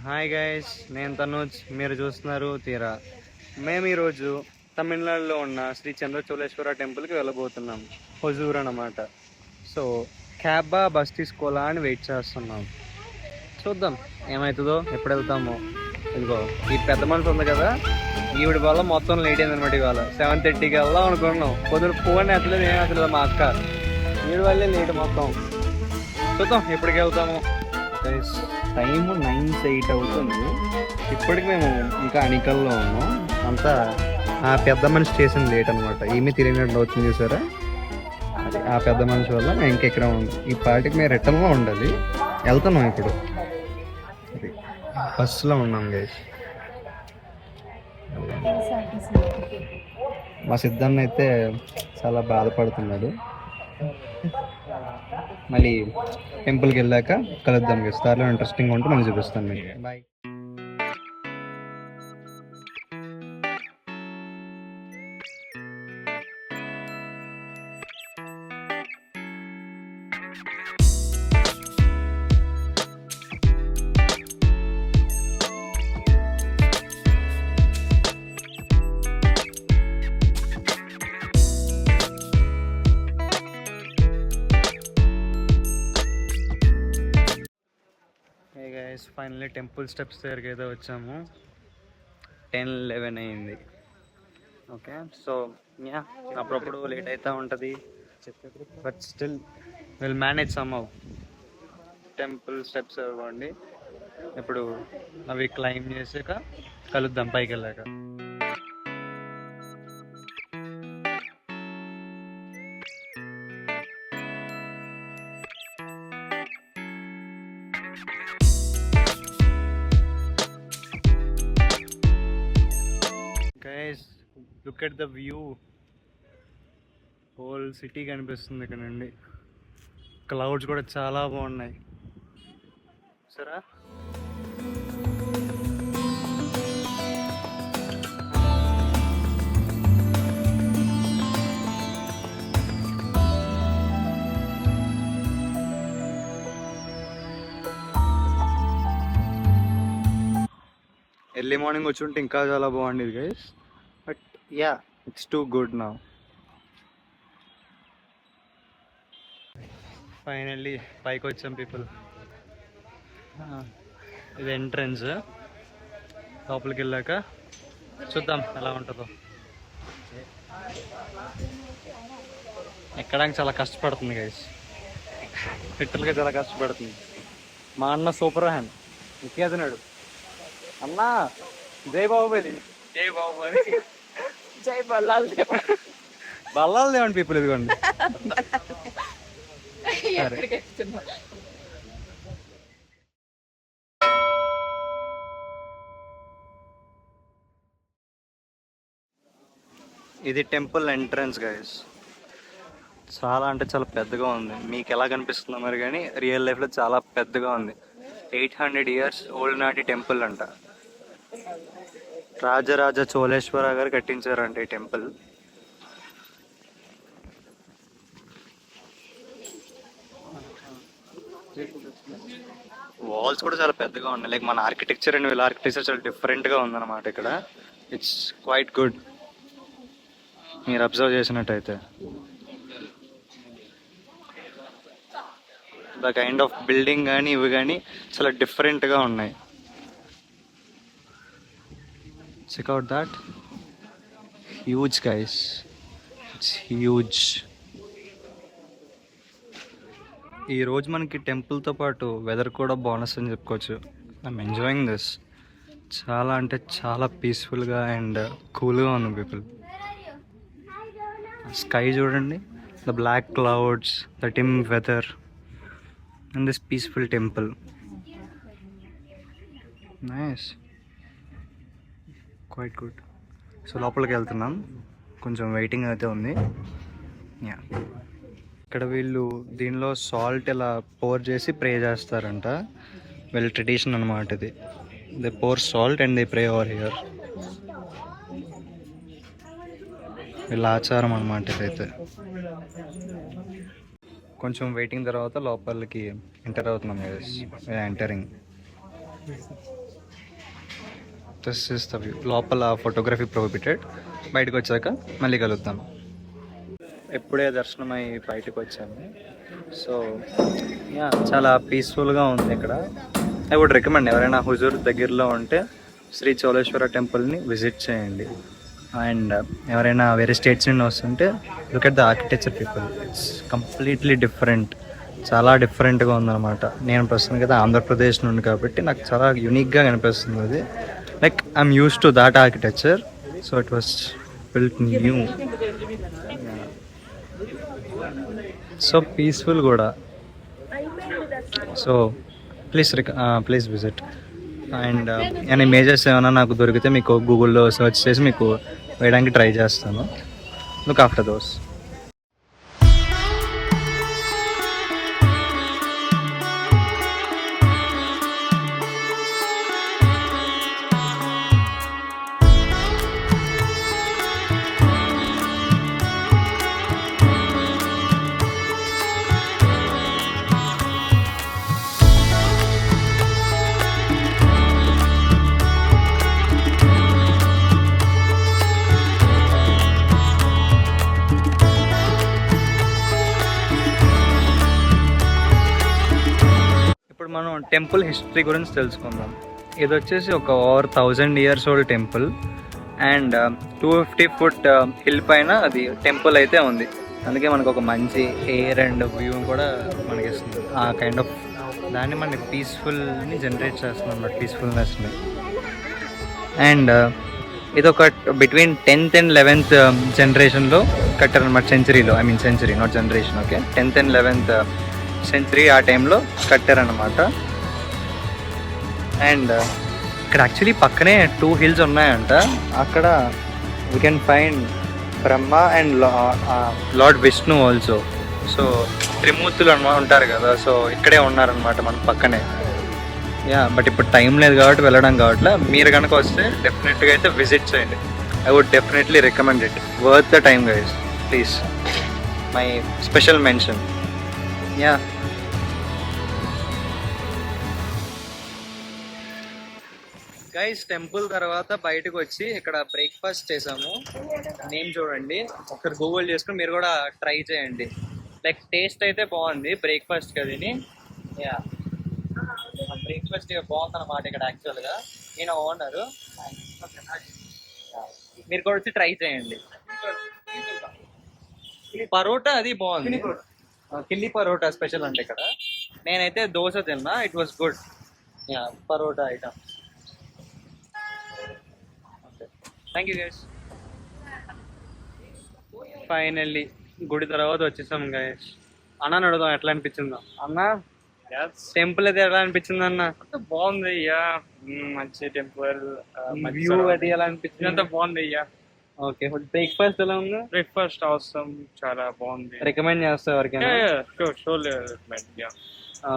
Hi guys, నేను తనోజ్. మీరు చూస్తున్నారు తీరా. మేము ఈరోజు తమిళనాడులో ఉన్న శ్రీ చంద్రచూలేశ్వర టెంపుల్కి వెళ్ళబోతున్నాం. హొజూర్ అన్నమాట. సో క్యాబా బస్ తీసుకోవాలా అని వెయిట్ చేస్తున్నాం. చూద్దాం ఏమవుతుందో, ఎప్పుడు వెళ్తామో. ఇదిగో ఈ పెద్ద మనిషి ఉంది కదా, ఈవిడ వల్ల మొత్తం లేట్ అయింది అనమాట. ఇవాళ 7:30కి వెళ్దాం అనుకున్నాం. పొద్దున ఫోన్ ఎత్తలేదు, ఏం ఎత్తలేదు మా అక్క. ఈవిడ వల్లే లేట్ మొత్తం. చూద్దాం ఎప్పటికి వెళ్తాము. టైం 9:08 అవుతుంది. ఇప్పటికి మేము ఇంకా అనికల్లో ఉన్నాం. అంతా ఆ పెద్ద మనిషి చేసిన లేట్ అనమాట. ఏమీ తిరిగినట్టు అవుతుంది చూసారా. అది ఆ పెద్ద మనిషి వల్ల మేము ఇంకెక్కడ ఉంది. ఈ పార్టీకి మేము రిటర్న్లో ఉండాలి. వెళ్తున్నాం ఇప్పుడు. బస్సులో ఉన్నాం గైస్. మా సిద్ధాన్ని అయితే చాలా బాధపడుతున్నాడు. మళ్ళీ టెంపుల్కి వెళ్ళాక కలుద్దాం గైస్. దారిలో ఇంట్రెస్టింగ్ ఉంటే మళ్ళీ చూపిస్తాను మీకు. బాయ్. ఫైనల్లీ టెంపుల్ స్టెప్స్ దగ్గరికి అయితే వచ్చాము. 10-11 అయింది. ఓకే, సో యా, అప్పుడప్పుడు లేట్ అవుతూ ఉంటుంది. But still will manage some how. Temple steps ఇవ్వండి. ఇప్పుడు అవి క్లైమ్ చేసాక కలుద్దాం పైకి వెళ్ళాక. Guys, look at the view. Whole city కనిపిస్తుంది ఇక్కడ నుండి. క్లౌడ్స్ కూడా చాలా బాగున్నాయి సరే. ఎర్లీ మార్నింగ్ వచ్చి ఉంటే ఇంకా చాలా బాగుండేది guys. But yeah, it's too good now. Finally పైకి వచ్చాం పీపుల్. ఇది ఎంట్రన్స్. లోపలికి వెళ్ళాక చూద్దాం ఎలా ఉంటుందో. ఎక్కడానికి చాలా కష్టపడుతుంది గైస్. లిటరల్గా చాలా కష్టపడుతుంది. మా అన్న సూపర్ హ్యాండ్ ఎక్కేస్తున్నాడు. అన్నా జై బాహుబలి, జై బాహుబలి, జై బల్లాల్ దేవ్. బల్లాల్ దేవండి పీపుల్. ఇదిగోండి. ఇది టెంపుల్ ఎంట్రన్స్ గైస్. చాలా అంటే చాలా పెద్దగా ఉంది. మీకు ఎలా కనిపిస్తుందో మరి, కానీ రియల్ లైఫ్లో చాలా పెద్దగా ఉంది. 800 years ఓల్డ్ నాటి టెంపుల్ అంట. రాజరాజ చోళేశ్వర గారు కట్టించారంట ఈ టెంపుల్. వాల్స్ కూడా చాలా పెద్దగా ఉన్నాయి. లైక్ మన ఆర్కిటెక్చర్ అండ్ వీళ్ళ ఆర్కిటెక్చర్ చాలా డిఫరెంట్గా ఉందన్నమాట ఇక్కడ. It's quite good. మీరు అబ్జర్వ్ చేసినట్టయితే ద కైండ్ ఆఫ్ బిల్డింగ్ కానీ ఇవి కానీ చాలా డిఫరెంట్గా ఉన్నాయి. Check out that. Huge guys, it's huge. ఈరోజు మనకి టెంపుల్తో పాటు వెదర్ కూడా బోనస్ అని చెప్పుకోవచ్చు. I'm enjoying this. చాలా అంటే చాలా పీస్ఫుల్గా అండ్ కూల్గా ఉంది పీపుల్. స్కై చూడండి, the black clouds, the dim weather and this peaceful temple. Nice, quite good. So లోపలికి వెళ్తున్నాం. కొంచెం వెయిటింగ్ అయితే ఉంది. యా, ఇక్కడ వీళ్ళు దీనిలో సాల్ట్ ఇలా పోర్ చేసి ప్రే చేస్తారంట. వీళ్ళ ట్రెడిషన్ అనమాట ఇది. They pour salt and they pray over here. వీళ్ళ ఆచారం అనమాట ఇదైతే. కొంచెం వెయిటింగ్ తర్వాత లోపలికి ఎంటర్ అవుతున్నాం. Entering. This is the view. లోపల ఫోటోగ్రఫీ ప్రొహిబిటెడ్. బయటకు వచ్చాక మళ్ళీ కలుద్దాం. ఎప్పుడే దర్శనమై బయటకు వచ్చాము. సో యా, చాలా పీస్ఫుల్గా ఉంది ఇక్కడ. ఐ వుడ్ రికమెండ్ ఎవరైనా హుజూర్ దగ్గరలో ఉంటే శ్రీ చోళేశ్వర టెంపుల్ని విజిట్ చేయండి. అండ్ ఎవరైనా వేరే స్టేట్స్ నుండి వస్తుంటే look at the architecture people. It's completely different, చాలా డిఫరెంట్గా ఉందన్నమాట. నేను ప్రస్తుతం కదా ఆంధ్రప్రదేశ్ నుండి కాబట్టి నాకు చాలా యూనిక్గా కనిపిస్తుంది అది. Like I'm use to that architecture, so it was built new. So peaceful కూడా. So please visit. అండ్ నేను ఇమేజెస్ ఏమైనా నాకు దొరికితే మీకు గూగుల్లో సెర్చ్ చేసి మీకు వేయడానికి ట్రై చేస్తాను. Look after those. ఇప్పుడు మనం టెంపుల్ హిస్టరీ గురించి తెలుసుకుందాం. ఇది వచ్చేసి ఒక over 1000 years old temple. And 250 foot hill పైన అది టెంపుల్ అయితే ఉంది. అందుకే మనకు ఒక మంచి ఎయిర్ అండ్ వ్యూ కూడా మనకి ఇస్తుంది. ఆ కైండ్ ఆఫ్ దాన్ని మనకి పీస్ఫుల్ని జనరేట్ చేస్తుంది అన్నమాట, పీస్ఫుల్నెస్ని. అండ్ ఇది ఒక బిట్వీన్ 10th and 11th జనరేషన్లో కట్టారనమాట. సెంచరీలో, I mean century not generation, okay. 10th and 11th century ఆ టైంలో కట్టారనమాట. అండ్ ఇక్కడ యాక్చువల్లీ పక్కనే 2 hills ఉన్నాయంట. అక్కడ we can find Brahma and lord Vishnu also. So త్రిమూర్తులు ఉంటారు కదా, సో ఇక్కడే ఉన్నారనమాట మన పక్కనే. యా, బట్ ఇప్పుడు టైం లేదు కాబట్టి వెళ్ళడం కావట్లే. మీరు కనుక వస్తే డెఫినెట్గా అయితే విజిట్ చేయండి. I would definitely recommend it. Worth the time guys, please. My special mention. Yeah, guys temple తర్వాత బయటకు వచ్చి ఇక్కడ బ్రేక్ఫాస్ట్ చేసాము. నేమ్ చూడండి, ఒకసారి గూగుల్ చేసుకుని మీరు కూడా ట్రై చేయండి. లైక్ టేస్ట్ అయితే బాగుంది బ్రేక్ఫాస్ట్ కదిని. యా, బ్రేక్ఫాస్ట్ బాగుంది అన్నమాట ఇక్కడ. యాక్చువల్గా నేను ఓనరు, మీరు కూడా వచ్చి ట్రై చేయండి. పరోటా అది బాగుంది, కిల్లి పరోటా స్పెషల్ అంటే ఇక్కడ. నేనైతే దోశ తిన్నా, it was good. Yeah, paratha item. Thank you guys. Finally గుడి తర్వాత వచ్చేసాం గైస్. అన్న అడుగుదాం ఎట్లా అనిపించిందో. అన్న, టెంపుల్ అయితే ఎలా అనిపించింది అన్న? బాగుంది అయ్యా, మంచి టెంపుల్. వ్యూ అది ఎలా అనిపించింది? అంతా బాగుంది అయ్యా. ఓకే, బ్రేక్ఫాస్ట్ ఎలా ఉంది? బ్రేక్ఫాస్ట్ అవసరం, చాలా బాగుంది. రికమెండ్ చేస్తా ఎవరికైనా?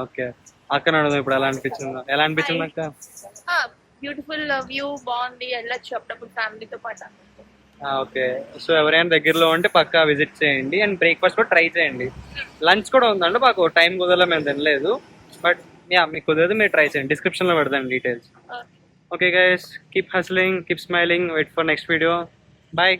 ఓకే, అక్క అడుగుదాం ఇప్పుడు ఎలా అనిపించిందో. ఎలా అనిపించింది అక్క? బ్యూటిఫుల్ వ్యూ, బాగుంది. వెళ్ళొచ్చు అప్పుడప్పుడు ఫ్యామిలీతో పాటు. ఓకే, సో ఎవరైనా దగ్గరలో ఉంటే పక్కా విజిట్ చేయండి. అండ్ బ్రేక్ఫాస్ట్ కూడా ట్రై చేయండి. లంచ్ కూడా ఉందండి, మాకు టైం కుదరలో మేము తినలేదు. బట్ యా, మీకు కుదరదు, మీరు ట్రై చేయండి. డిస్క్రిప్షన్లో పెడతాను details. Okay guys, keep hustling, keep smiling, wait for next video. Bye.